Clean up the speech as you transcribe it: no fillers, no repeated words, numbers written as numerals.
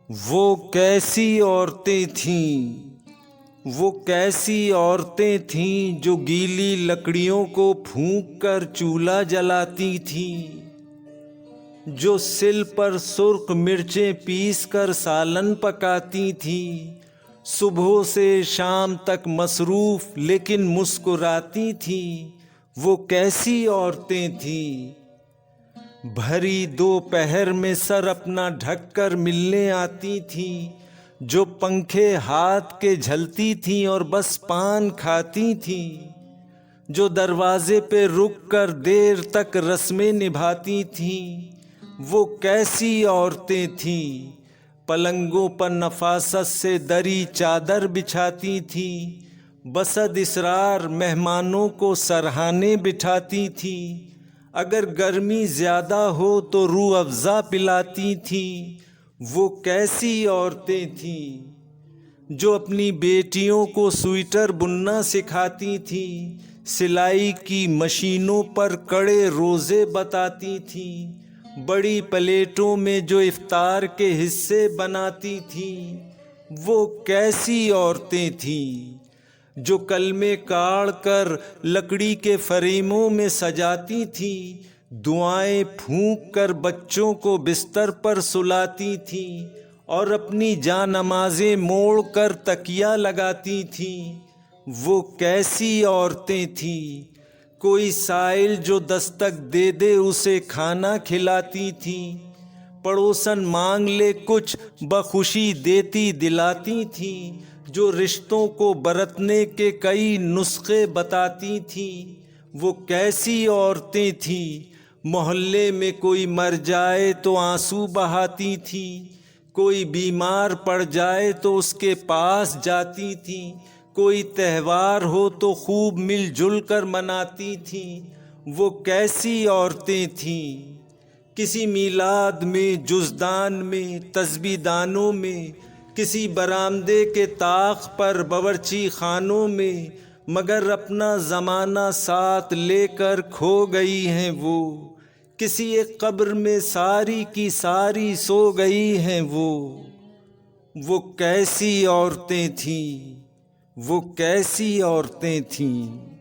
वो कैसी औरतें थीं, वो कैसी औरतें थीं जो गीली लकड़ियों को फूंक कर चूल्हा जलाती थीं, जो सिल पर सुर्ख मिर्चें पीस कर सालन पकाती थीं, सुबह से शाम तक मसरूफ़ लेकिन मुस्कुराती थीं। वो कैसी औरतें थीं। भरी दोपहर में सर अपना ढककर मिलने आती थीं, जो पंखे हाथ के झलती थीं और बस पान खाती थीं, जो दरवाजे पे रुक कर देर तक रस्में निभाती थीं। वो कैसी औरतें थीं। पलंगों पर नफासत से दरी चादर बिछाती थीं, बसद इसरार मेहमानों को सरहाने बिठाती थीं। अगर गर्मी ज़्यादा हो तो रूह अफ़ज़ा पिलाती थीं। वो कैसी औरतें थीं जो अपनी बेटियों को स्वेटर बुनना सिखाती थीं, सिलाई की मशीनों पर कड़े रोज़े बताती थीं, बड़ी प्लेटों में जो इफ्तार के हिस्से बनाती थीं। वो कैसी औरतें थीं जो कलमे काढ़ कर लकड़ी के फ्रेमों में सजाती थीं, दुआएं फूंक कर बच्चों को बिस्तर पर सुलाती थीं और अपनी जानमाज़ें मोड़ कर तकिया लगाती थीं। वो कैसी औरतें थीं। कोई साइल जो दस्तक दे दे उसे खाना खिलाती थीं, पड़ोसन मांग ले कुछ बखुशी देती दिलाती थीं, जो रिश्तों को बरतने के कई नुस्खे बताती थीं। वो कैसी औरतें थीं। मोहल्ले में कोई मर जाए तो आंसू बहाती थीं, कोई बीमार पड़ जाए तो उसके पास जाती थीं, कोई त्यौहार हो तो खूब मिलजुल कर मनाती थीं। वो कैसी औरतें थीं। किसी मीलाद में, जुज़दान में, तस्बीदानों में, किसी बरामदे के ताख पर, बावर्ची खानों में, मगर अपना ज़माना साथ लेकर खो गई हैं वो। किसी एक कब्र में सारी की सारी सो गई हैं वो। वो कैसी औरतें थीं। वो कैसी औरतें थीं।